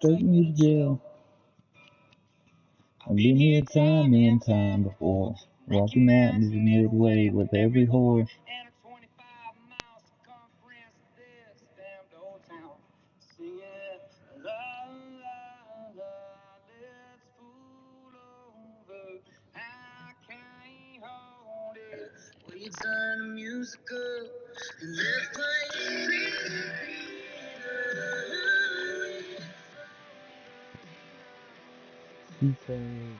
straight me to jail. I've been here time and time before. Rocky Mountain is midway with every whore. Turn the music up and let's play. He said, need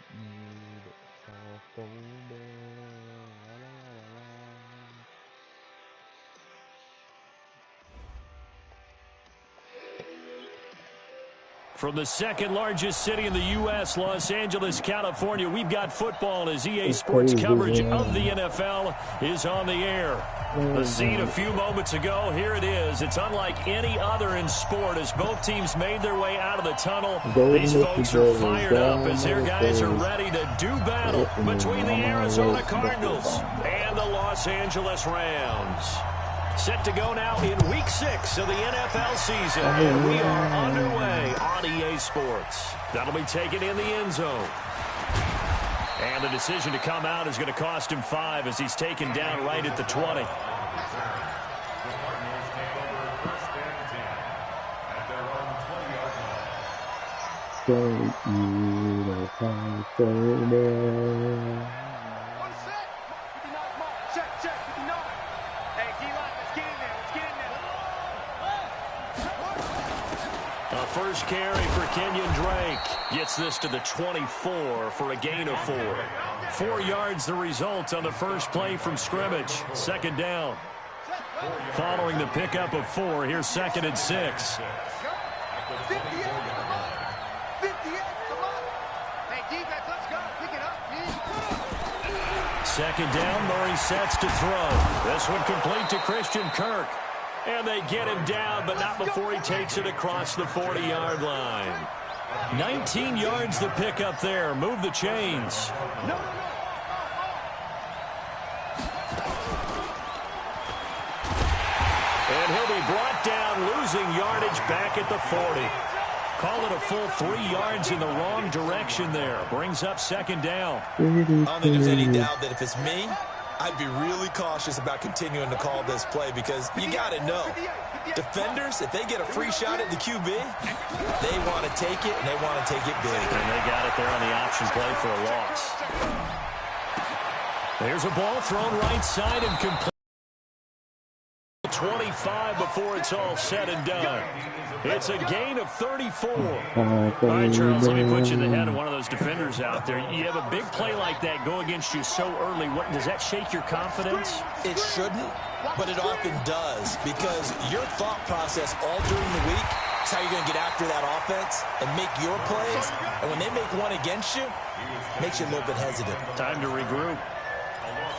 soft older. From the second largest city in the U.S., Los Angeles, California, we've got football as EA Sports coverage of the NFL is on the air. The scene a few moments ago, here it is. It's unlike any other in sport as both teams made their way out of the tunnel. These folks are fired up as their guys are ready to do battle between the Arizona Cardinals and the Los Angeles Rams. Set to go now in Week 6 of the NFL season, and we are underway on EA Sports. That'll be taken in the end zone. And the decision to come out is going to cost him 5 as he's taken down right at the 20. A first carry for Kenyon Drake. Gets this to the 24 for a gain of 4. 4 yards the result on the first play from scrimmage. Second down. Following the pickup of 4, here's 2nd and 6. Second down, Murray sets to throw. This one complete to Christian Kirk. And they get him down, but not before he takes it across the 40-yard line. 19 yards the pickup there. Move the chains. And he'll be brought down, losing yardage back at the 40. Call it a full 3 yards in the wrong direction there. Brings up second down. I don't think there's any doubt that if it's me, I'd be really cautious about continuing to call this play because you got to know, defenders, if they get a free shot at the QB, they want to take it, and they want to take it big. And they got it there on the option play for a loss. There's a ball thrown right side and complete. 25 before it's all said and done. It's a gain of 34. All right, Charles, let me put you in the head of one of those defenders out there. You have a big play like that go against you so early. What, does that shake your confidence? It shouldn't, but it often does because your thought process all during the week is how you're going to get after that offense and make your plays. And when they make one against you, it makes you a little bit hesitant. Time to regroup.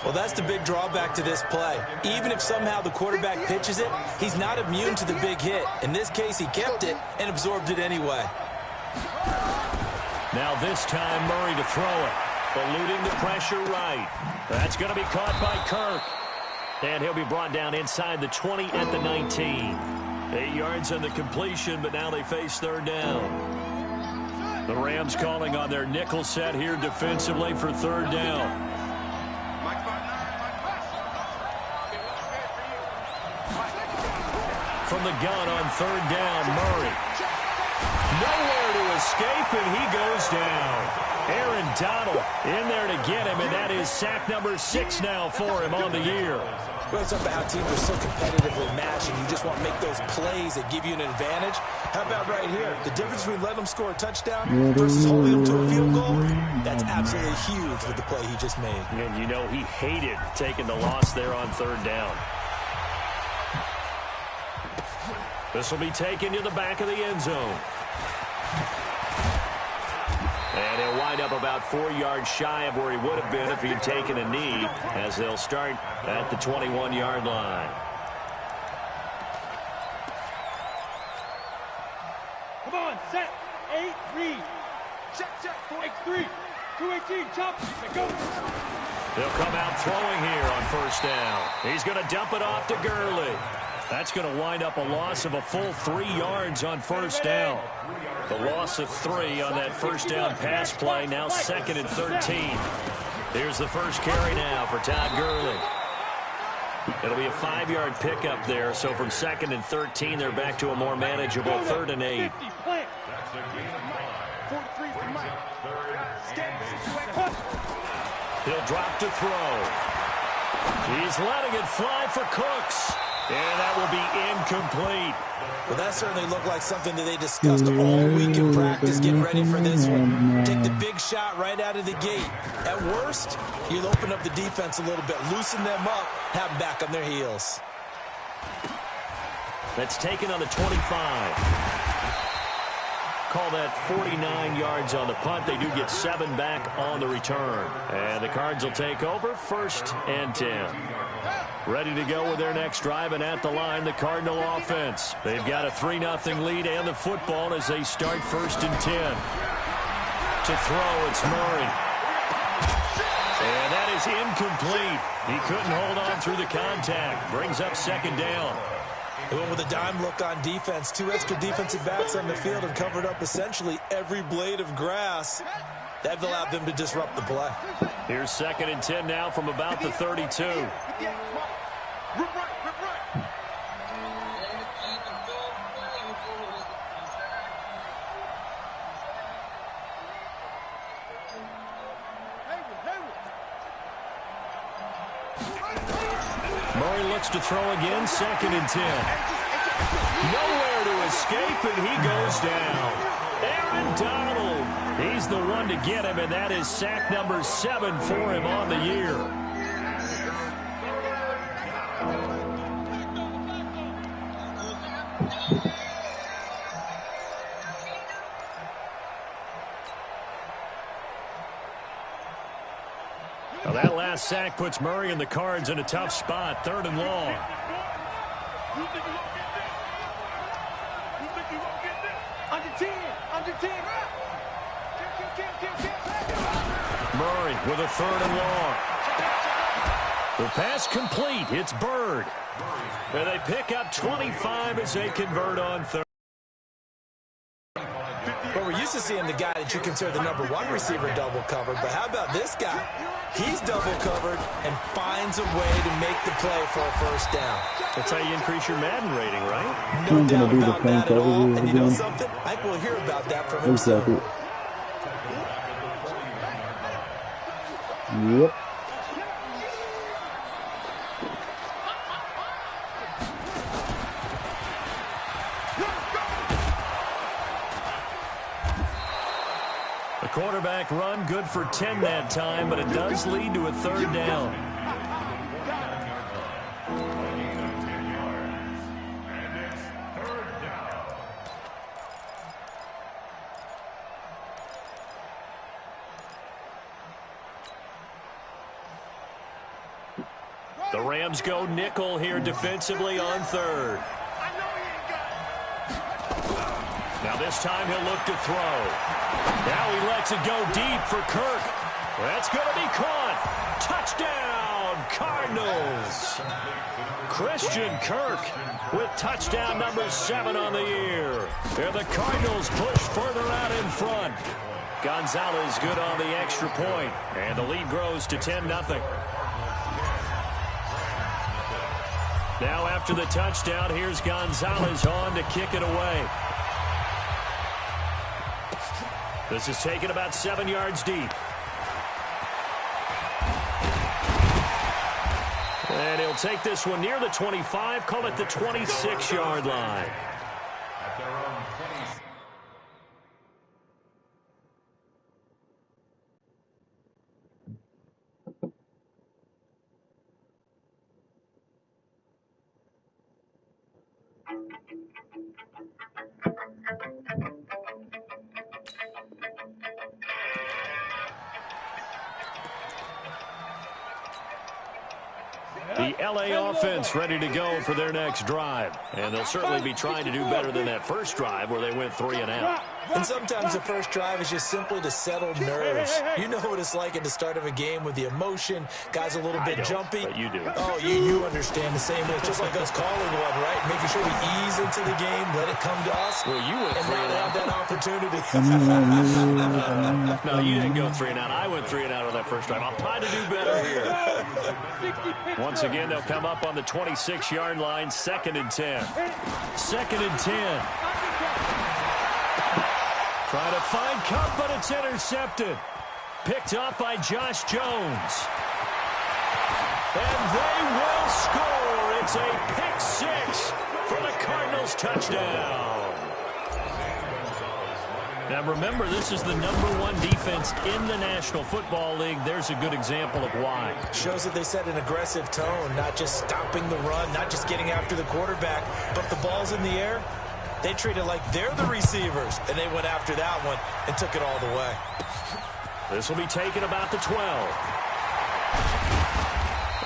Well, that's the big drawback to this play. Even if somehow the quarterback pitches it, he's not immune to the big hit. In this case, he kept it and absorbed it anyway. Now this time, Murray to throw it. Eluding the pressure right. That's going to be caught by Kirk. And he'll be brought down inside the 20 at the 19. 8 yards on the completion, but now they face third down. The Rams calling on their nickel set here defensively for third down. From the gun on third down, Murray. Nowhere to escape, and he goes down. Aaron Donald in there to get him, and that is sack number 6 now for him on the year. Well, it's about how teams are so competitively matched, and you just want to make those plays that give you an advantage. How about right here? The difference between letting them score a touchdown versus holding them to a field goal, that's absolutely huge with the play he just made. And you know he hated taking the loss there on third down. This will be taken to the back of the end zone. And he'll wind up about 4 yards shy of where he would have been if he'd taken a knee, as they'll start at the 21-yard line. Come on, set, 8, read. Check, 4, 3, 218, chop, go. They'll come out throwing here on first down. He's going to dump it off to Gurley. That's going to wind up a loss of a full 3 yards on first down. The loss of 3 on that first down pass play. Now 2nd and 13. Here's the first carry now for Todd Gurley. It'll be a 5-yard pickup there. So from 2nd and 13, they're back to a more manageable 3rd and 8. He'll drop to throw. He's letting it fly for Cooks. And that will be incomplete. Well, that certainly looked like something that they discussed all week in practice, getting ready for this one. Take the big shot right out of the gate. At worst, you'll open up the defense a little bit, loosen them up, have them back on their heels. That's taken on the 25. Call that 49 yards on the punt. They do get 7 back on the return. And the Cards will take over 1st and 10. Ready to go with their next drive, and at the line, the Cardinal offense. They've got a 3-0 lead and the football as they start 1st and 10. To throw, it's Murray. And that is incomplete. He couldn't hold on through the contact. Brings up 2nd down. They went with a dime look on defense. 2 extra defensive backs on the field and covered up essentially every blade of grass. That allowed them to disrupt the play. Here's 2nd and 10 now from about the 32. Murray looks to throw again, 2nd and 10. Nowhere to escape, and he goes down. Aaron Donald, he's the one to get him, and that is sack number 7 for him on the year. Well, that last sack puts Murray and the Cards in a tough spot, 3rd and long. Murray with a 3rd and long. The pass complete. It's Bird. And they pick up 25 as they convert on 3rd. Well, we're used to seeing the guy that you consider the #1 receiver double covered, but how about this guy? He's double covered and finds a way to make the play for a 1st down. That's how you increase your Madden rating, right? No doubt about that at all. And you know something? I think we'll hear about that from him soon. Yep. The quarterback run good for 10 that time, but it does lead to a 3rd down. The Rams go nickel here defensively on 3rd. Now this time he'll look to throw. Now he lets it go deep for Kirk. That's going to be caught. Touchdown, Cardinals. Christian Kirk with touchdown number 7 on the year. And the Cardinals push further out in front. Gonzalez good on the extra point. And the lead grows to 10-0. Now after the touchdown, here's Gonzalez on to kick it away. This is taken about 7 yards deep. And he'll take this one near the 25, call it the 26-yard line. The LA offense ready to go for their next drive. And they'll certainly be trying to do better than that first drive where they went 3 and out. And sometimes the first drive is just simply to settle nerves. You know what it's like at the start of a game with the emotion. Guys a little bit jumpy. But you do. Oh, you understand the same way. It's just like us calling one, right? Making sure we ease into the game, let it come to us. Well, you went and 3 not and have out. that opportunity. No, you didn't go 3 and out. I went 3 and out on that first drive. I'll try to do better here. Once again, they'll come up on the 26-yard line, 2nd and 10. 2nd and 10. Trying to find Cup, but it's intercepted. Picked off by Josh Jones. And they will score. It's a pick 6 for the Cardinals touchdown. Now remember, this is the #1 defense in the National Football League. There's a good example of why. Shows that they set an aggressive tone, not just stopping the run, not just getting after the quarterback, but the ball's in the air. They treat it like they're the receivers, and they went after that one and took it all the way. This will be taken about the 12.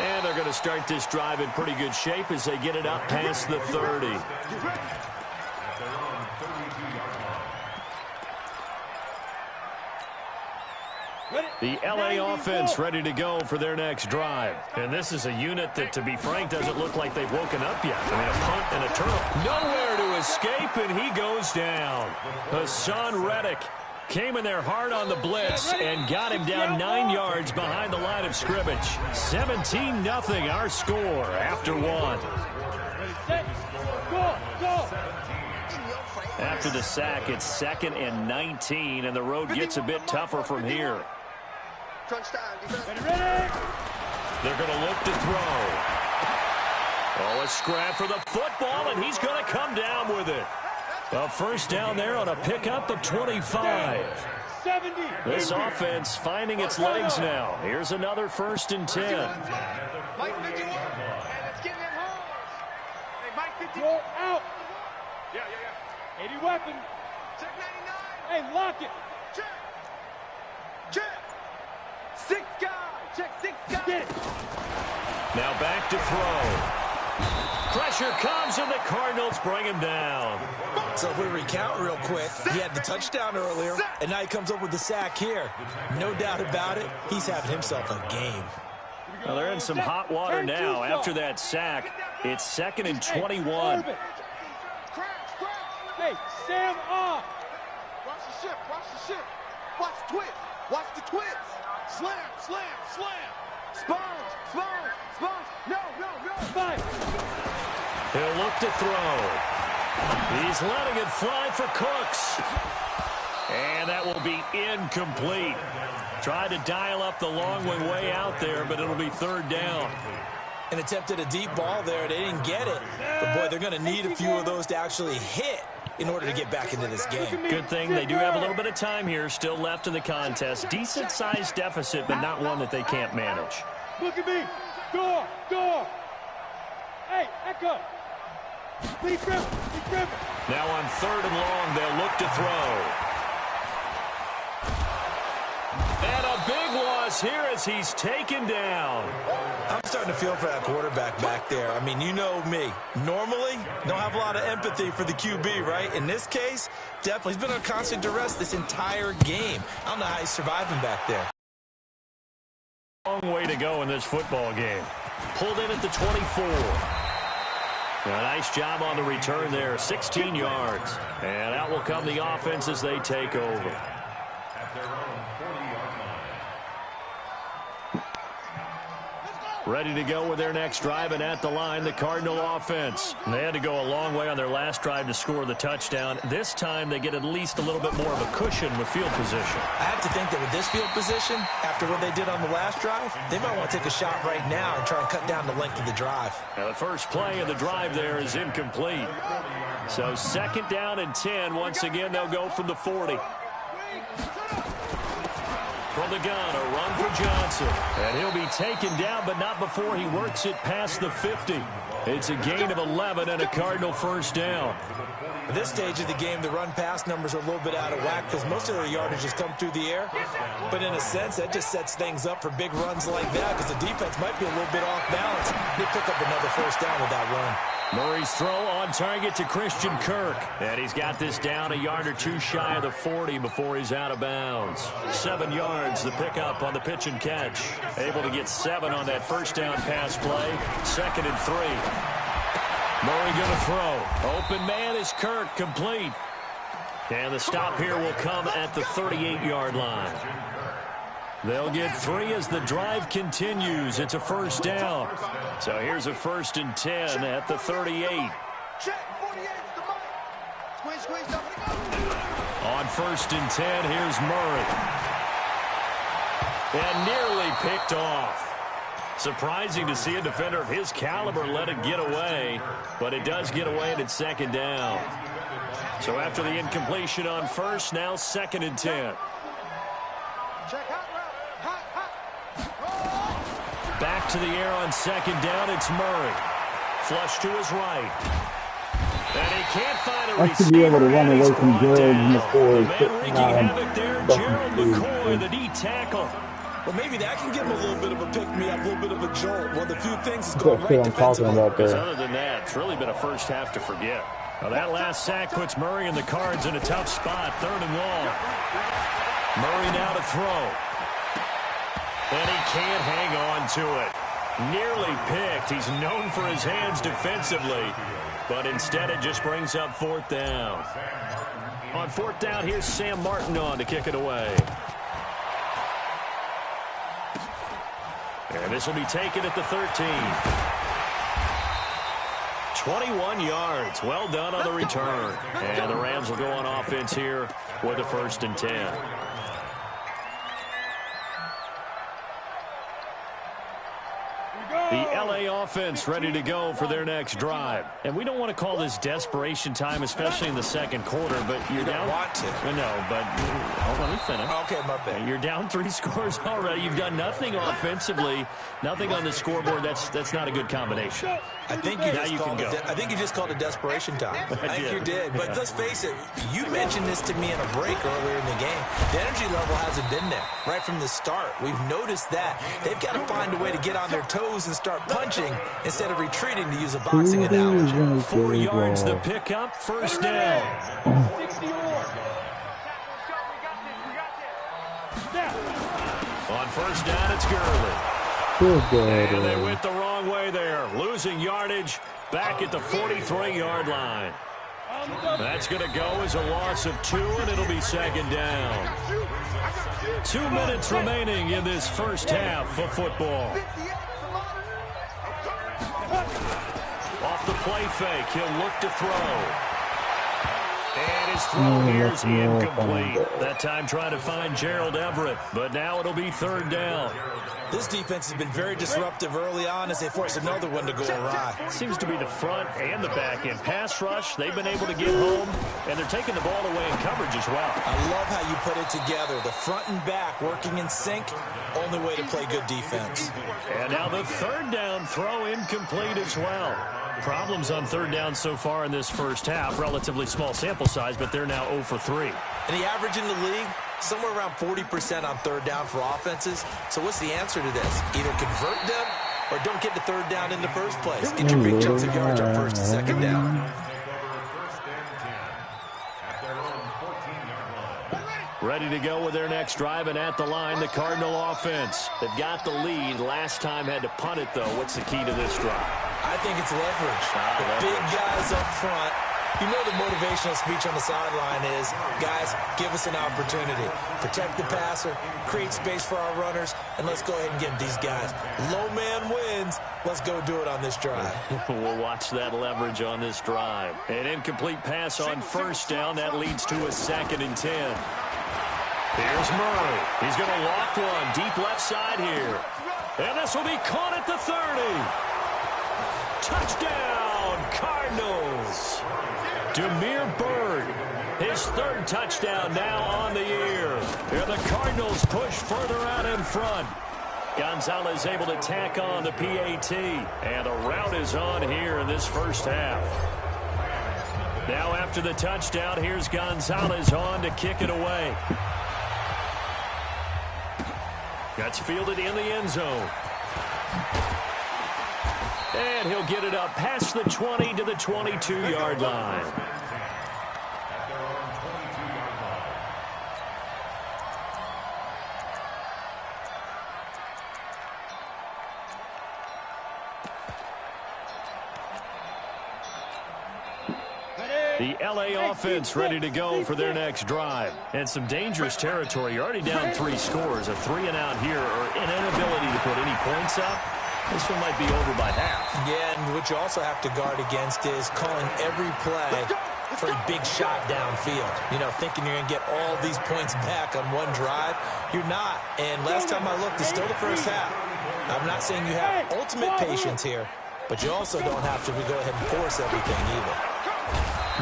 And they're going to start this drive in pretty good shape as they get it up past the 30. The LA offense ready to go for their next drive. And this is a unit that, to be frank, doesn't look like they've woken up yet. I mean, a punt and a turnover. Nowhere to escape, and he goes down. Hassan Reddick came in there hard on the blitz and got him down 9 yards behind the line of scrimmage. 17-0 our score after 1. After the sack, it's 2nd and 19, and the road gets a bit tougher from here. They're going to look to throw. Oh, a scrap for the football, and he's going to come down with it. A first down there on a pickup of 25. This offense finding its legs now. Here's another 1st and 10. Mike 51, and it's getting in holes. Hey, Mike 50. Roll out. Yeah. 80 weapon. Check 99. Hey, lock it. Check. 6 guys. Check 6 guys. Get it. Now back to throw. Pressure comes, and the Cardinals bring him down. So if we recount real quick, he had the touchdown earlier, and now he comes up with the sack here. No doubt about it, he's having himself a game. Well, they're in some hot water now. After that sack, it's 2nd and 21. Hey, Sam off. Watch the ship. Watch the twist. Watch the twist. Slam. Sponge. No. 5. He'll look to throw. He's letting it fly for Cooks. And that will be incomplete. Tried to dial up the long one way out there, but it'll be 3rd down. And attempted a deep ball there. They didn't get it. But, boy, they're going to need a few of those to actually hit in order to get back into this game. Good thing they do have a little bit of time here still left in the contest. Decent-sized deficit, but not one that they can't manage. Look at me. Door. Hey, Echo. Please grip. Now on 3rd and long, they'll look to throw. And a big loss here as he's taken down. I'm starting to feel for that quarterback back there. I mean, you know me. Normally, don't have a lot of empathy for the QB, right? In this case, definitely. He's been on constant duress this entire game. I don't know how he's surviving back there. Long way to go in this football game. Pulled in at the 24. A nice job on the return there, 16 yards. And out will come the offense as they take over. Ready to go with their next drive, and at the line, the Cardinal offense. They had to go a long way on their last drive to score the touchdown. This time, they get at least a little bit more of a cushion with field position. I have to think that with this field position, after what they did on the last drive, they might want to take a shot right now and try and cut down the length of the drive. Now, the first play of the drive there is incomplete. So 2nd down and 10. Once again, they'll go from the 40. From the gun, a run for Johnson. And he'll be taken down, but not before he works it past the 50. It's a gain of 11 and a Cardinal first down. At this stage of the game, the run-pass numbers are a little bit out of whack because most of their yardage has come through the air. But in a sense, that just sets things up for big runs like that because the defense might be a little bit off balance. They pick up another first down with that run. Murray's throw on target to Christian Kirk. And he's got this down a yard or two shy of the 40 before he's out of bounds. 7 yards, the pickup on the pitch and catch. Able to get 7 on that first down pass play. 2nd and 3. Murray going to throw. Open man is Kirk, complete. And the stop here will come at the 38-yard line. They'll get 3 as the drive continues. It's a first down. So here's a 1st and 10 at the 38. On 1st and 10, here's Murray. And nearly picked off. Surprising to see a defender of his caliber let it get away, but it does get away and it's 2nd down. So after the incompletion on 1st, now 2nd and 10. Back to the air on 2nd down, it's Murray. Flush to his right. And he can't find a receiver. To be able to run away from Gerald McCoy. The man wreaking havoc there, Gerald McCoy, the D tackle. Well, maybe that can give him a little bit of a pick-me-up, a little bit of a jolt. One of the few things is going right defensively. Other than that, it's really been a first half to forget. Well, that last sack puts Murray and the Cards in a tough spot, 3rd and long. Murray now to throw. And he can't hang on to it. Nearly picked. He's known for his hands defensively. But instead it just brings up 4th down. On 4th down, here's Sam Martin on to kick it away. And this will be taken at the 13. 21 yards. Well done on the return. And the Rams will go on offense here with a 1st and 10. The LA offense ready to go for their next drive. And we don't want to call this desperation time, especially in the 2nd quarter, but you're down. Want to. No, but hold on, let me finish. Okay, my bad. You're down 3 scores already. You've done nothing offensively, nothing on the scoreboard. That's not a good combination. I think you just called it desperation time. I think you did. But let's face it, you mentioned this to me in a break earlier in the game. The energy level hasn't been there right from the start. We've noticed that. They've got to find a way to get on their toes and start punching instead of retreating, to use a boxing analogy. 4 yards the pickup, 1st down. On 1st down, it's Gurley. And they went the wrong way there. Losing yardage back at the 43-yard line. That's going to go as a loss of 2, and it'll be 2nd down. 2 minutes remaining in this first half of football. Off the play fake, he'll look to throw. And his throw here is incomplete. That time trying to find Gerald Everett, but now it'll be 3rd down. This defense has been very disruptive early on as they force another one to go awry. Seems to be the front and the back end. Pass rush, they've been able to get home, and they're taking the ball away in coverage as well. I love how you put it together. The front and back working in sync, only way to play good defense. And now the 3rd down throw incomplete as well. Problems on 3rd down so far in this first half. Relatively small sample size, but they're now 0 for 3. And the average in the league, somewhere around 40% on 3rd down for offenses. So what's the answer to this? Either convert them or don't get the 3rd down in the first place. Get your big chunks of yards on 1st and 2nd down. Ready to go with their next drive, and at the line, the Cardinal offense. They've got the lead. Last time had to punt it, though. What's the key to this drive? I think it's leverage. The big guys up front. You know the motivational speech on the sideline is, guys, give us an opportunity. Protect the passer, create space for our runners, and let's go ahead and get these guys. Low man wins. Let's go do it on this drive. We'll watch that leverage on this drive. An incomplete pass on 1st down. That leads to a 2nd and 10. Here's Murray. He's going to loft one deep left side here. And this will be caught at the 30. Touchdown, Cardinals. Demir Bird, his 3rd touchdown now on the year. And the Cardinals push further out in front. Gonzalez able to tack on the PAT. And the route is on here in this first half. Now after the touchdown, here's Gonzalez on to kick it away. That's fielded in the end zone. And he'll get it up past the 20 to the 22-yard line. The LA offense ready to go for their next drive. And some dangerous territory. You're already down 3 scores. A 3-and-out here or an inability to put any points up. This one might be over by half. Yeah, and what you also have to guard against is calling every play for a big shot downfield. You know, thinking you're going to get all these points back on one drive. You're not. And last time I looked, it's still the first half. I'm not saying you have ultimate patience here, but you also don't have to go ahead and force everything either.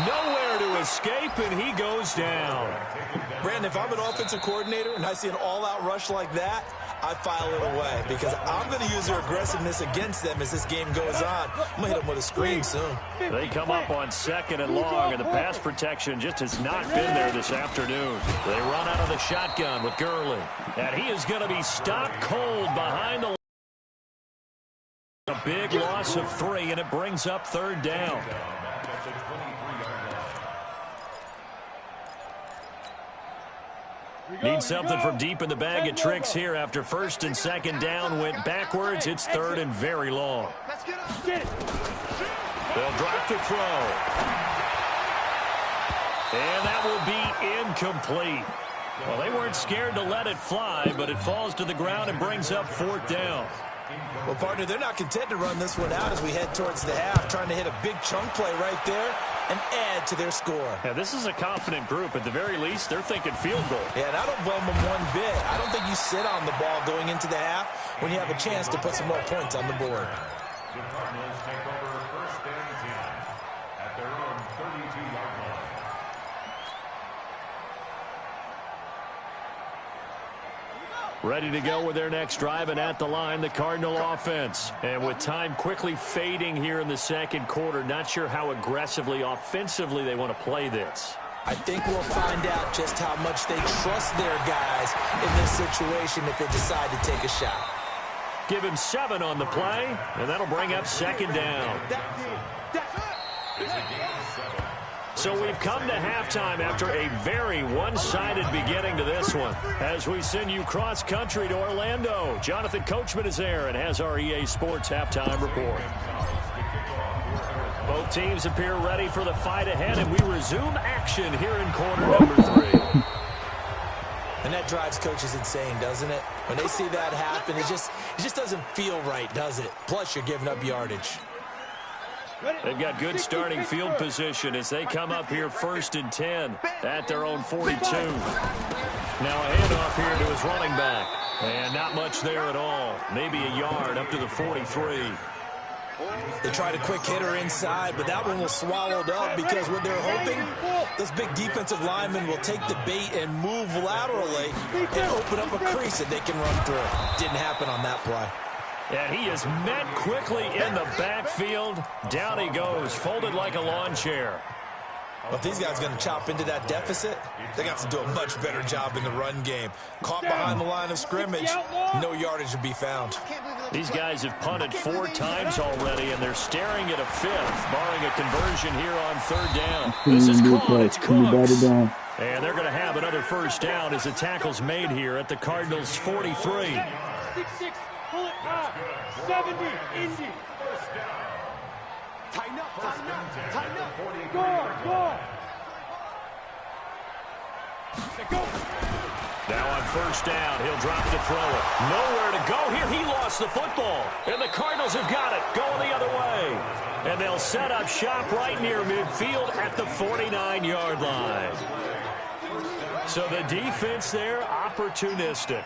Nowhere to escape, and he goes down. Brandon, if I'm an offensive coordinator and I see an all-out rush like that, I file it away because I'm going to use their aggressiveness against them as this game goes on. I'm going to hit them with a screen soon. They come up on 2nd and long, and the pass protection just has not been there this afternoon. They run out of the shotgun with Gurley, and he is going to be stopped cold behind the line. A big loss of 3, and it brings up 3rd down. Need something from deep in the bag of tricks here after 1st and 2nd down went backwards. It's 3rd and very long. They'll drop to throw. And that will be incomplete. Well, they weren't scared to let it fly, but it falls to the ground and brings up 4th down. Well, partner, they're not content to run this one out as we head towards the half, trying to hit a big chunk play right there and add to their score. Yeah, this is a confident group. At the very least, they're thinking field goal. Yeah, and I don't blame them one bit. I don't think you sit on the ball going into the half when you have a chance to put some more points on the board. The Cardinals take over 1st and 10 at their own 32-yard line. Ready to go with their next drive, and at the line, the Cardinal offense. And with time quickly fading here in the 2nd quarter, not sure how aggressively, offensively they want to play this. I think we'll find out just how much they trust their guys in this situation if they decide to take a shot. Give him 7 on the play, and that'll bring up 2nd down. So we've come to halftime after a very one-sided beginning to this one. As we send you cross-country to Orlando, Jonathan Coachman is there and has our EA Sports halftime report. Both teams appear ready for the fight ahead, and we resume action here in quarter number 3. And that drives coaches insane, doesn't it? When they see that happen, it just doesn't feel right, does it? Plus, you're giving up yardage. They've got good starting field position as they come up here 1st and 10 at their own 42. Now a handoff here to his running back. And not much there at all. Maybe a yard up to the 43. They tried a quick hitter inside, but that one was swallowed up because what they're hoping, those big defensive linemen will take the bait and move laterally and open up a crease that they can run through. Didn't happen on that play. And he is met quickly in the backfield. Down he goes, folded like a lawn chair. Well, if these guys are going to chop into that deficit, they got to do a much better job in the run game. Caught behind the line of scrimmage, no yardage to be found. These guys have punted 4 times already, and they're staring at a 5th, barring a conversion here on 3rd down. This is caught. It's Cooks. And they're going to have another 1st down as the tackle's made here at the Cardinals' 43. 6-6, pull it up, 70, Indy. Tighten up, tighten up, tighten up. Go. Now on 1st down, he'll drop to throw it. Nowhere to go here. He lost the football. And the Cardinals have got it, going the other way. And they'll set up shop right near midfield at the 49-yard line. So the defense there, opportunistic.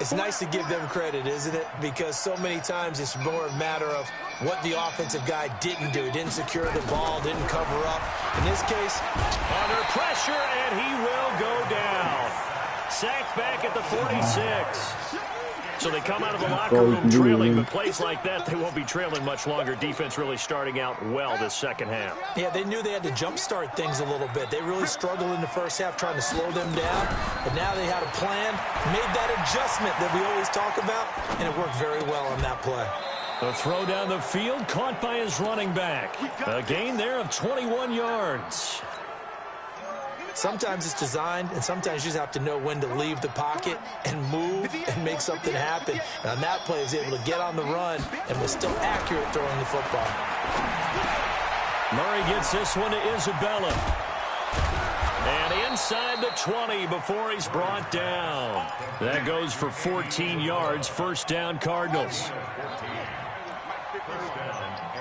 It's nice to give them credit, isn't it? Because so many times it's more a matter of what the offensive guy didn't do. He didn't secure the ball, didn't cover up. In this case, under pressure, and he will go down. Sacked back at the 46. So they come out of the locker room trailing, but plays like that, they won't be trailing much longer. Defense really starting out well this 2nd half. Yeah, they knew they had to jumpstart things a little bit. They really struggled in the 1st half trying to slow them down, but now they had a plan, made that adjustment that we always talk about, and it worked very well on that play. The throw down the field, caught by his running back. A gain there of 21 yards. Sometimes it's designed, and sometimes you just have to know when to leave the pocket and move and make something happen. And on that play, he was able to get on the run and was still accurate throwing the football. Murray gets this one to Isabella. And inside the 20 before he's brought down. That goes for 14 yards. First down, Cardinals.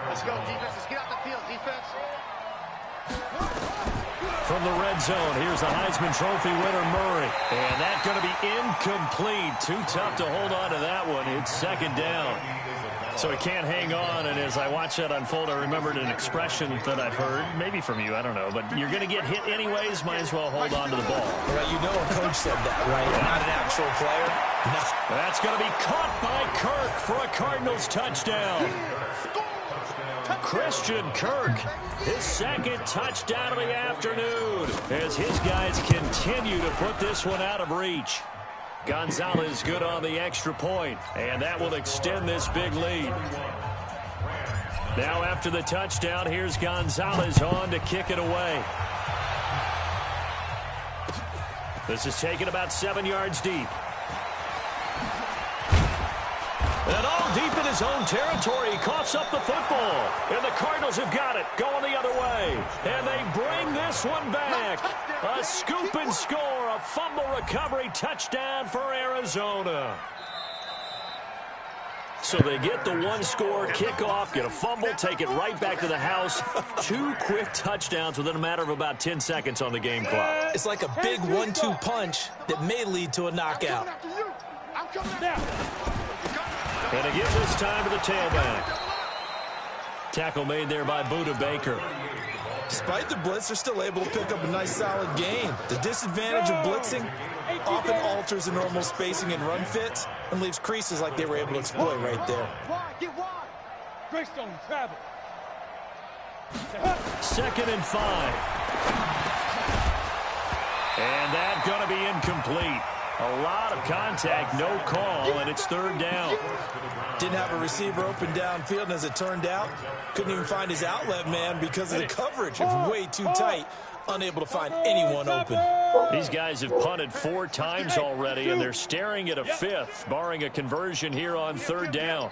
Let's go, defense. Let's get out the field, defense. From the red zone, here's the Heisman Trophy winner, Murray. And that's going to be incomplete. Too tough to hold on to that one. It's second down. So he can't hang on, and as I watch that unfold, I remembered an expression that I've heard, maybe from you, I don't know, but you're going to get hit anyways, might as well hold on to the ball. Right, you know a coach said that, right? Not an actual player. No. That's going to be caught by Kirk for a Cardinals touchdown. Christian Kirk, his second touchdown of the afternoon, as his guys continue to put this one out of reach. Gonzalez good on the extra point, and that will extend this big lead. Now after the touchdown, here's Gonzalez on to kick it away. This is taken about 7 yards deep. And all deep in his own territory, he coughs up the football. And the Cardinals have got it, going the other way. And they bring this one back. A scoop and score, a fumble recovery touchdown for Arizona. So they get the one-score kickoff, get a fumble, take it right back to the house. 2 quick touchdowns within a matter of about 10 seconds on the game clock. It's like a big 1-2 punch that may lead to a knockout. And again this time to the tailback. Tackle made there by Buda Baker. Despite the blitz, they're still able to pick up a nice solid gain. The disadvantage of blitzing often alters the normal spacing and run fits and leaves creases like they were able to exploit right there. Get wide. Greystone, travel. 2nd and 5. And that's going to be incomplete. A lot of contact, no call, and it's 3rd down. Didn't have a receiver open downfield, and as it turned out, couldn't even find his outlet man because of the coverage. It was way too tight, unable to find anyone open. These guys have punted 4 times already, and they're staring at a 5th, barring a conversion here on 3rd down.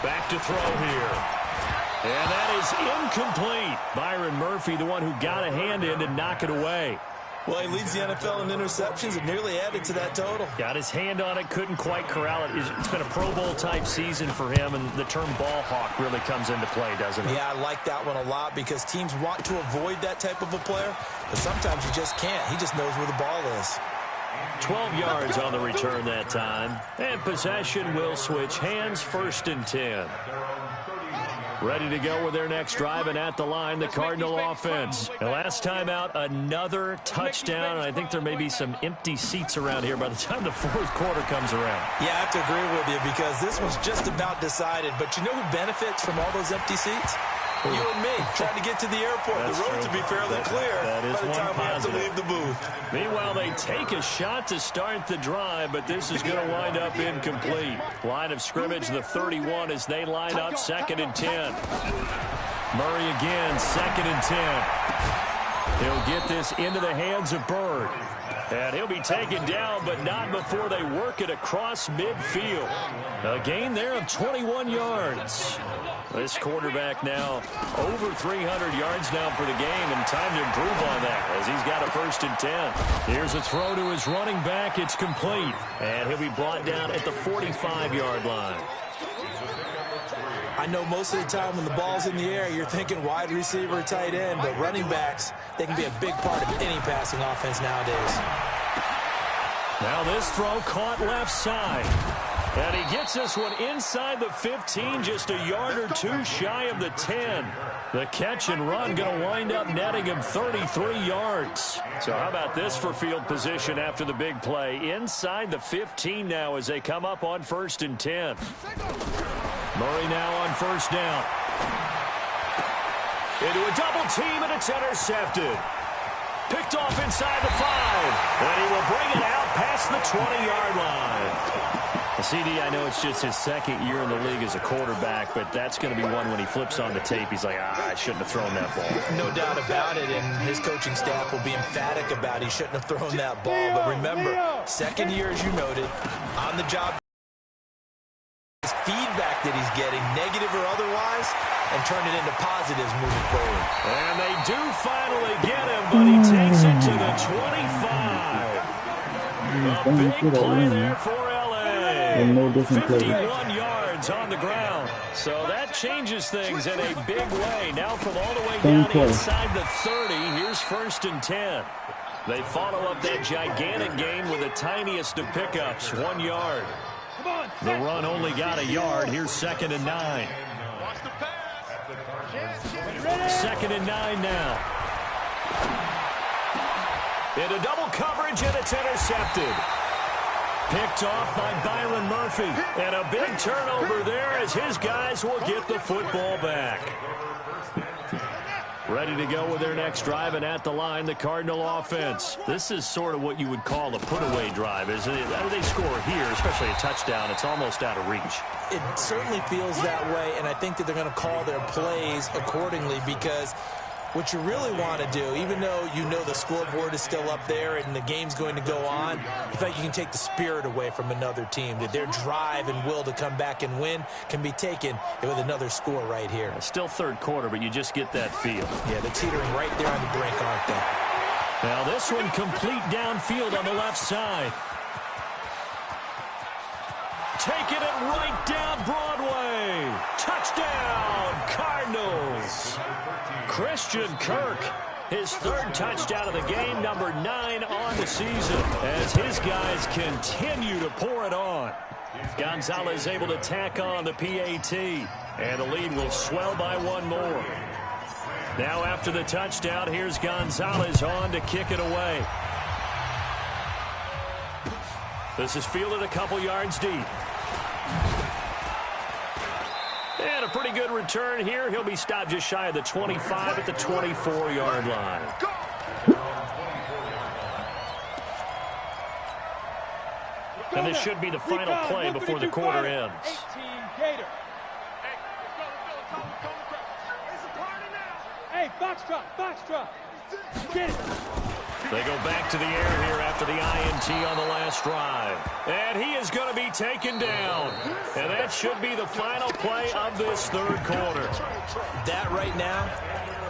Back to throw here. And that is incomplete. Byron Murphy, the one who got a hand in to knock it away. Well, he leads the NFL in interceptions and nearly added to that total. Got his hand on it, couldn't quite corral it. It's been a Pro Bowl-type season for him, and the term ball hawk really comes into play, doesn't it? Yeah, I like that one a lot because teams want to avoid that type of a player, but sometimes you just can't. He just knows where the ball is. 12 yards on the return that time, and possession will switch hands, 1st and 10. Ready to go with their next drive, and at the line, the Cardinal offense. And last time out, another touchdown, and I think there may be some empty seats around here by the time the 4th quarter comes around. Yeah, I have to agree with you because this was just about decided. But you know who benefits from all those empty seats? You and me, trying to get to the airport. That's the road true. to be fairly clear that is by the time we have to leave the booth. Meanwhile, they take a shot to start the drive, but this is going to wind up incomplete. Line of scrimmage, the 31, as they line up 2nd and 10. Murray again, 2nd and 10. He'll get this into the hands of Bird. And he'll be taken down, but not before they work it across midfield. A gain there of 21 yards. This quarterback now over 300 yards now for the game, and time to improve on that as he's got a 1st and 10. Here's a throw to his running back. It's complete, and he'll be brought down at the 45-yard line. I know most of the time when the ball's in the air, you're thinking wide receiver, tight end, but running backs, they can be a big part of any passing offense nowadays. Now this throw caught left side. And he gets this one inside the 15, just a yard or 2 shy of the 10. The catch and run going to wind up netting him 33 yards. So how about this for field position after the big play? Inside the 15 now as they come up on 1st and 10. Murray now on 1st down. Into a double team, and it's intercepted. Picked off inside the 5. And he will bring it out past the 20-yard line. CD, I know it's just his second year in the league as a quarterback, but that's going to be one when he flips on the tape. He's like, I shouldn't have thrown that ball. No doubt about it, and his coaching staff will be emphatic about he shouldn't have thrown that ball. But remember, second year, as you noted, on the job, his feedback that he's getting, negative or otherwise, and turn it into positives moving forward. And they do finally get him, but he takes it to the 25. A big play there for L.A. 51 yards on the ground. So that changes things in a big way. Now from all the way down inside the 30, here's 1st and 10. They follow up that gigantic gain with the tiniest of pickups, 1 yard. The run only got a yard. Here's 2nd and 9. 2nd and 9 now. Into double coverage, and it's intercepted. Picked off by Byron Murphy. And a big turnover there as his guys will get the football back. Ready to go with their next drive, and at the line, the Cardinal offense. This is sort of what you would call a put-away drive, isn't it? They score here, especially a touchdown. It's almost out of reach. It certainly feels that way, and I think that they're going to call their plays accordingly, because what you really want to do, even though you know the scoreboard is still up there and the game's going to go on, I feel like you can take the spirit away from another team, that their drive and will to come back and win can be taken with another score right here. Still third quarter, but you just get that feel. Yeah, they're teetering right there on the brink, aren't they? Now this one complete downfield on the left side. Taking it right down Broadway. Touchdown, Cardinals. Christian Kirk, his 3rd touchdown of the game, number 9 on the season, as his guys continue to pour it on. Gonzalez able to tack on the PAT, and the lead will swell by 1 more. Now after the touchdown, here's Gonzalez on to kick it away. This is fielded a couple yards deep. And a pretty good return here. He'll be stopped just shy of the 25 at the 24-yard line. And this should be the final play before the quarter ends. Hey, box drop. Get it. They go back to the air here after the INT on the last drive. And he is going to be taken down. And that should be the final play of this 3rd quarter. That right now,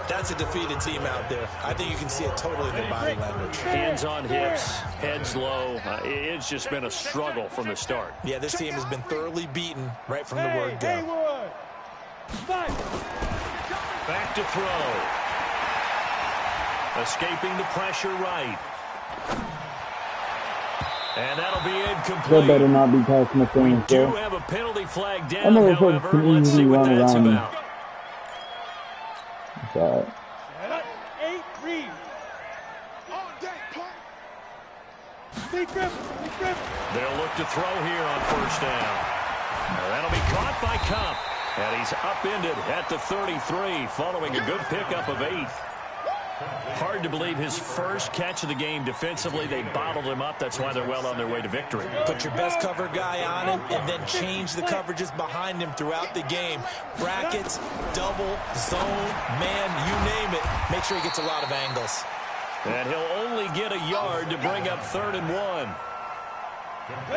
that's a defeated team out there. I think you can see it totally in their body language. Hands on hips, heads low. It's just been a struggle from the start. Yeah, this team has been thoroughly beaten right from the word go. Back to throw. Escaping the pressure right. And that'll be incomplete. They better not be passing the thing. We do have a penalty flag down, however. Let's see what that's about. It's all right. 8 read. They'll look to throw here on 1st down. That'll be caught by Cup. And he's upended at the 33 following a good pickup of 8. Hard to believe his first catch of the game defensively. They bottled him up. That's why they're well on their way to victory. Put your best cover guy on him and then change the coverages behind him throughout the game. Brackets, double, zone, man, you name it. Make sure he gets a lot of angles. And he'll only get a yard to bring up 3rd and 1.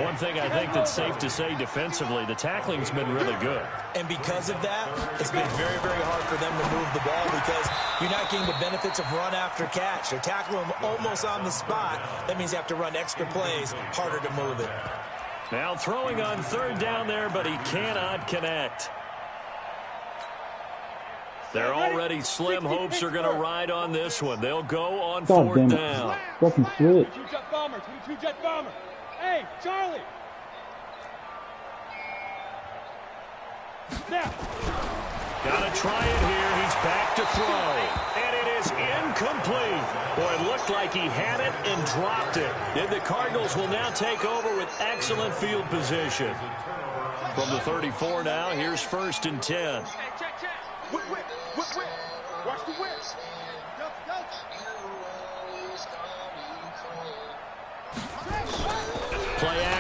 One thing I think that's safe to say defensively, the tackling's been really good. And because of that, it's been very, very hard for them to move the ball because you're not getting the benefits of run after catch. They're tackling them almost on the spot. That means you have to run extra plays, harder to move it. Now throwing on 3rd down there, but he cannot connect. Their already slim hopes are going to ride on this one. They'll go on 4th down. Fucking switch. 22 jet bomber. Hey, Charlie. Now. Gotta try it here. He's back to throw. And it is incomplete. Boy, it looked like he had it and dropped it. And the Cardinals will now take over with excellent field position. From the 34 now, here's 1st and 10. Hey, check. Whip. Watch the whip. Go.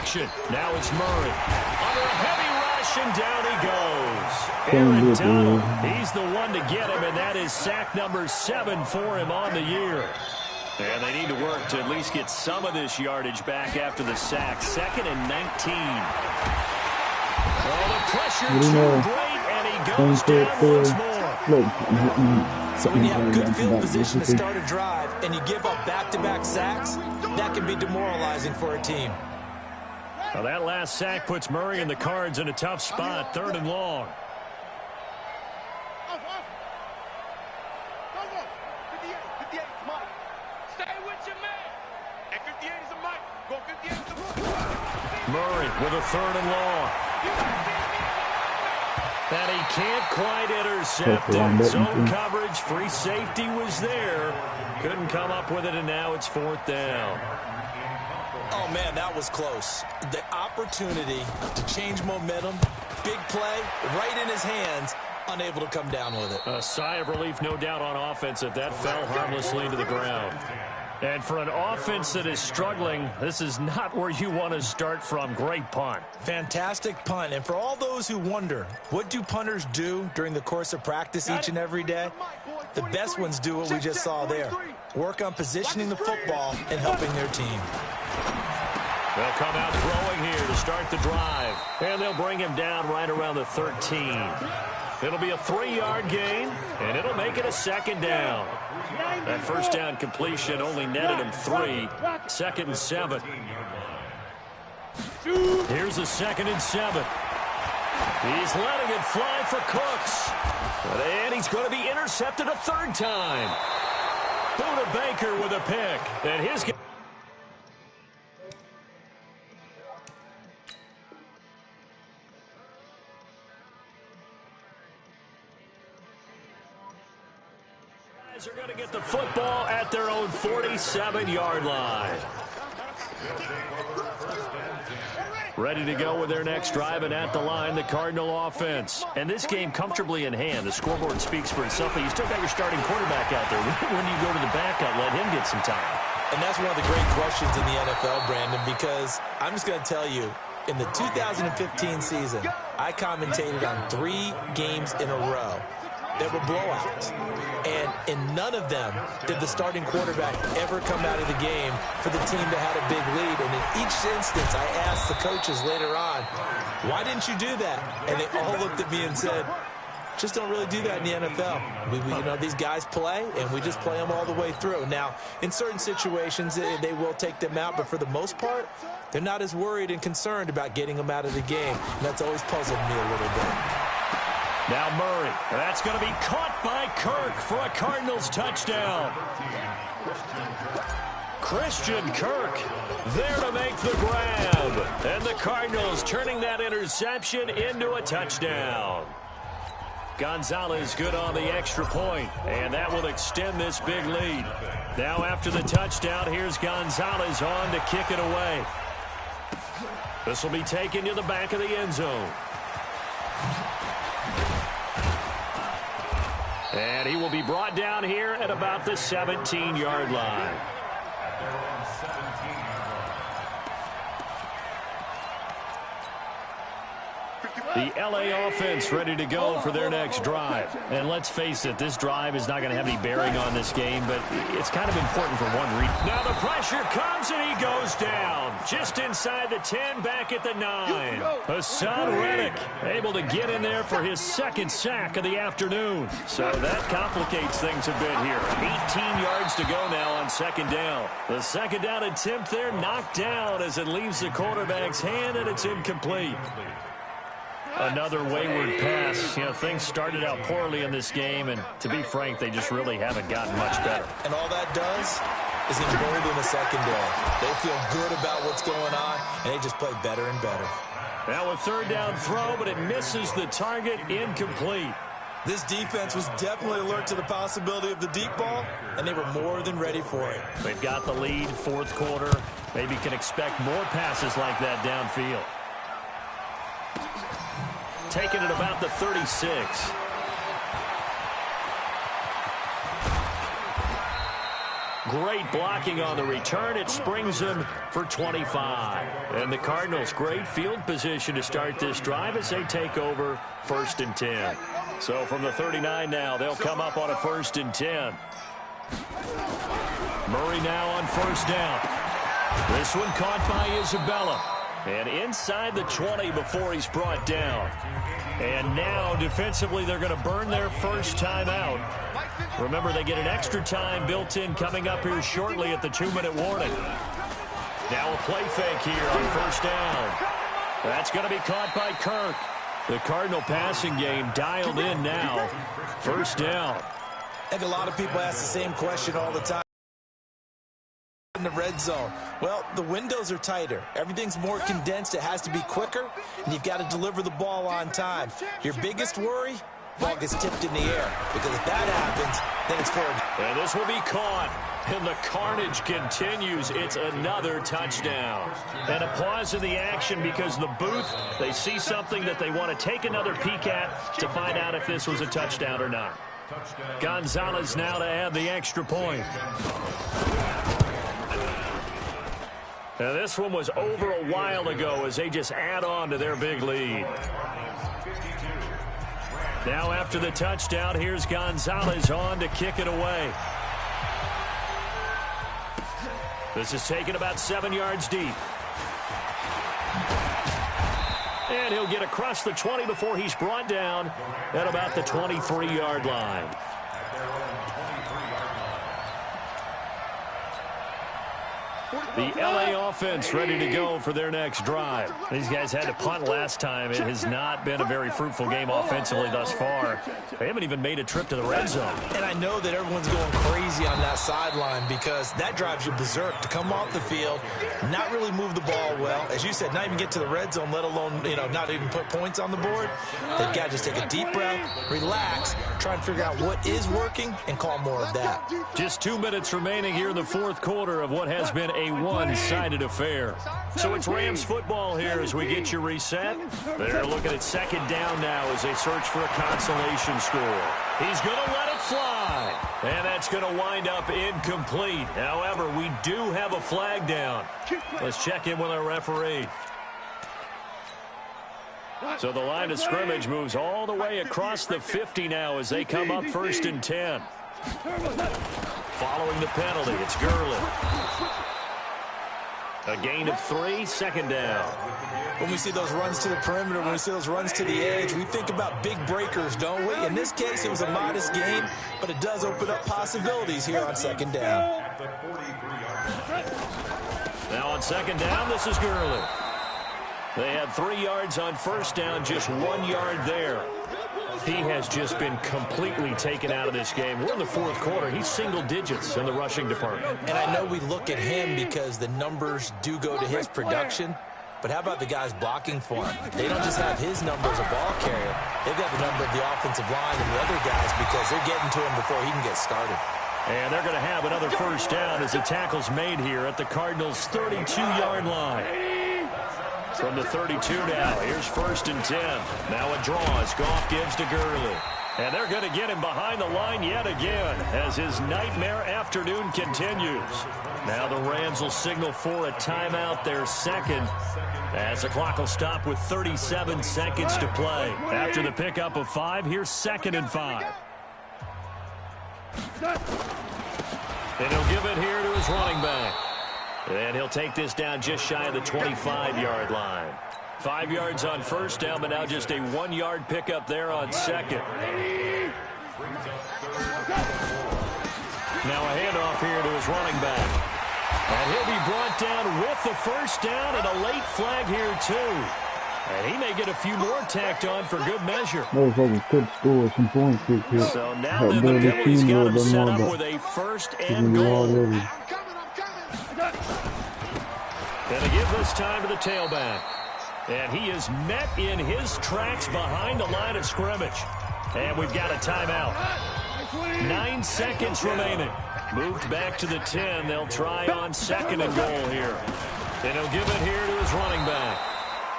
action. Now it's Murray. Under a heavy rush, and down he goes. Aaron Donald, he's the one to get him, and that is sack number 7 for him on the year. And they need to work to at least get some of this yardage back after the sack. 2nd and 19. Oh, the pressure too great, and he goes down once more. So when you have good field position to start a drive and you give up back-to-back sacks, that can be demoralizing for a team. Well, that last sack puts Murray and the Cards in a tough spot, 3rd and long. Murray with a 3rd and long. And he can't quite intercept it. Zone coverage, free safety was there. Couldn't come up with it, and now it's 4th down. Oh, man, that was close. The opportunity to change momentum, big play, right in his hands, unable to come down with it. A sigh of relief, no doubt, on offense that fell harmlessly to the ground. And for an offense that is struggling, this is not where you want to start from. Great punt. Fantastic punt. And for all those who wonder, what do punters do during the course of practice each and every day? The best ones do what we just saw there. Work on positioning the football and helping their team. They'll come out throwing here to start the drive. And they'll bring him down right around the 13. It'll be a 3-yard gain, and it'll make it a 2nd down. That first down completion only netted him 3. 2nd and 7. Here's a 2nd and 7. He's letting it fly for Cooks. And he's going to be intercepted a 3rd time. Buda Baker with a pick. And his guys are going to get the football at their own 47-yard line. Ready to go with their next drive, and at the line, the Cardinal offense. And this game comfortably in hand. The scoreboard speaks for itself, but you still got your starting quarterback out there. When you go to the backup, let him get some time. And that's one of the great questions in the NFL, Brandon, because I'm just going to tell you, in the 2015 season, I commentated on 3 games in a row that were blowouts. And in none of them did the starting quarterback ever come out of the game for the team that had a big lead. And in each instance, I asked the coaches later on, why didn't you do that? And they all looked at me and said, just don't really do that in the NFL. You know, these guys play, and we just play them all the way through. Now, in certain situations, they will take them out, but for the most part, they're not as worried and concerned about getting them out of the game. And that's always puzzled me a little bit. Now Murray. That's going to be caught by Kirk for a Cardinals touchdown. Christian Kirk there to make the grab. And the Cardinals turning that interception into a touchdown. Gonzalez good on the extra point, and that will extend this big lead. Now after the touchdown, here's Gonzalez on to kick it away. This will be taken to the back of the end zone. And he will be brought down here at about the 17-yard line. The LA offense ready to go for their next drive. And let's face it, this drive is not going to have any bearing on this game, but it's kind of important for one reason. Now the pressure comes and he goes down. Just inside the 10, back at the 9. Hassan Reddick able to get in there for his 2nd sack of the afternoon. So that complicates things a bit here. 18 yards to go now on 2nd down. The 2nd down attempt there knocked down as it leaves the quarterback's hand, and it's incomplete. Another wayward pass. You know, things started out poorly in this game, and to be frank, they just really haven't gotten much better. And all that does is embolden the secondary. They feel good about what's going on, and they just play better and better. Now a 3rd down throw, but it misses the target. Incomplete. This defense was definitely alert to the possibility of the deep ball, and they were more than ready for it. They've got the lead, 4th quarter. Maybe can expect more passes like that downfield. Taken at about the 36. Great blocking on the return. It springs him for 25. And the Cardinals, great field position to start this drive as they take over 1st and 10. So from the 39 now, they'll come up on a 1st and 10. Murray now on 1st down. This one caught by Isabella. And inside the 20 before he's brought down. And now defensively they're going to burn their first timeout. Remember, they get an extra time built in coming up here shortly at the 2-minute warning. Now a play fake here on 1st down. That's going to be caught by Kirk. The Cardinal passing game dialed in now. 1st down. I think a lot of people ask the same question all the time. In the red zone, well, the windows are tighter. Everything's more condensed. It has to be quicker, and you've got to deliver the ball on time. Your biggest worry, ball gets tipped in the air, because if that happens, then it's forward. And this will be caught, and the carnage continues. It's another touchdown. And a pause in the action because the booth, they see something that they want to take another peek at to find out if this was a touchdown or not. Gonzalez now to add the extra point. Now this one was over a while ago as they just add on to their big lead. Now after the touchdown, here's Gonzalez on to kick it away. This is taken about 7 yards deep. And he'll get across the 20 before he's brought down at about the 23-yard line. The LA offense ready to go for their next drive. These guys had to punt last time. It has not been a very fruitful game offensively thus far. They haven't even made a trip to the red zone. And I know that everyone's going crazy on that sideline because that drives you berserk to come off the field, not really move the ball well. As you said, not even get to the red zone, let alone, not even put points on the board. They've got to just take a deep breath, relax, try and figure out what is working, and call more of that. Just 2 minutes remaining here in the 4th quarter of what has been a one-sided affair. So it's Rams football here as we get you reset. They're looking at 2nd down now as they search for a consolation score. He's going to let it fly. And that's going to wind up incomplete. However, we do have a flag down. Let's check in with our referee. So the line of scrimmage moves all the way across the 50 now as they come up 1st and 10. Following the penalty, it's Gurley. A gain of 3, 2nd down. When we see those runs to the perimeter, when we see those runs to the edge, we think about big breakers, don't we? In this case, it was a modest gain, but it does open up possibilities here on 2nd down. Now on 2nd down, this is Gurley. They had 3 yards on 1st down, just 1 yard there. He has just been completely taken out of this game. We're in the 4th quarter. He's single digits in the rushing department. And I know we look at him because the numbers do go to his production, but how about the guys blocking for him? They don't just have his number as a ball carrier. They've got the number of the offensive line and the other guys because they're getting to him before he can get started. And they're going to have another 1st down as the tackle's made here at the Cardinals' 32-yard line. From the 32 now, here's 1st and 10. Now a draw as Goff gives to Gurley. And they're going to get him behind the line yet again as his nightmare afternoon continues. Now the Rams will signal for a timeout, their 2nd, as the clock will stop with 37 seconds to play. After the pickup of 5, here's 2nd and 5. And he'll give it here to his running back. And he'll take this down just shy of the 25-yard line. 5 yards on 1st down, but now just a 1-yard pickup there on 2nd. Now a handoff here to his running back. And he'll be brought down with the 1st down and a late flag here, too. And he may get a few more tacked on for good measure. Motherfuckers could score some points this year. So now then the penalty's got him set up with a 1st and goal. And they give this time to the tailback. And he is met in his tracks behind the line of scrimmage. And we've got a timeout. 9 seconds remaining. Moved back to the 10. They'll try on 2nd and goal here. And he'll give it here to his running back.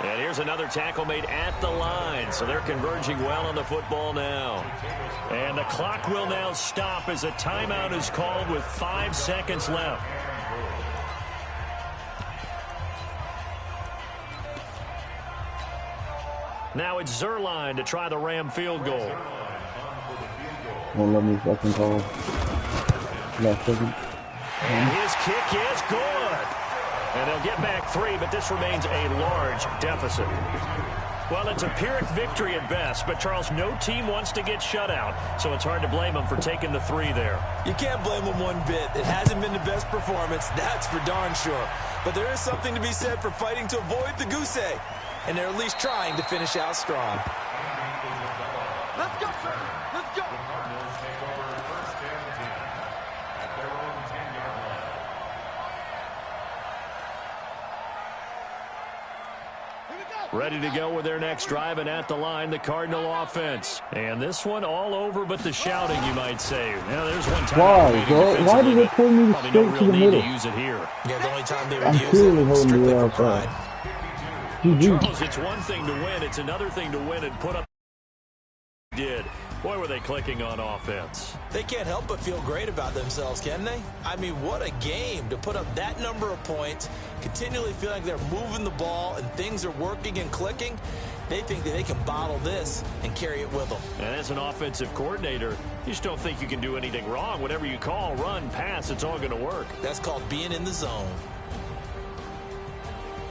And here's another tackle made at the line, so they're converging well on the football now. And the clock will now stop as a timeout is called with 5 seconds left. Now it's Zerline to try the Ram field goal. Won't let me fucking call. Last second. And his kick is good. And they'll get back 3, but this remains a large deficit. Well, it's a Pyrrhic victory at best, but Charles, no team wants to get shut out, so it's hard to blame them for taking the 3 there. You can't blame them one bit. It hasn't been the best performance, that's for darn sure. But there is something to be said for fighting to avoid the goose egg. And they're at least trying to finish out strong. Let's go, sir. Let's go. Cardinals take over first and 10 at their own 10-yard line. Here we go. Ready to go with their next drive, and at the line, the Cardinal offense. And this one all over but the shouting, you might say. Now, there's one time. Why, bro? Why did it pull me Probably straight no to real the need middle? to use it here. Yeah, the only time they would I'm use clearly it holding strictly you for outside. pride. Charles, it's one thing to win. It's another thing to win and put up. Did. Boy, were they clicking on offense. They can't help but feel great about themselves, can they? I mean, what a game to put up that number of points, continually feeling like they're moving the ball and things are working and clicking. They think that they can bottle this and carry it with them. And as an offensive coordinator, you just don't think you can do anything wrong. Whatever you call, run, pass, it's all going to work. That's called being in the zone.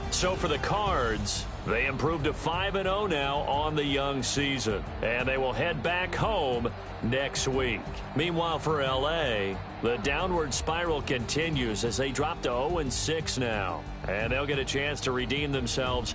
So for the Cards, they improved to 5-0 now on the young season. And they will head back home next week. Meanwhile, for L.A., the downward spiral continues as they drop to 0-6 now. And they'll get a chance to redeem themselves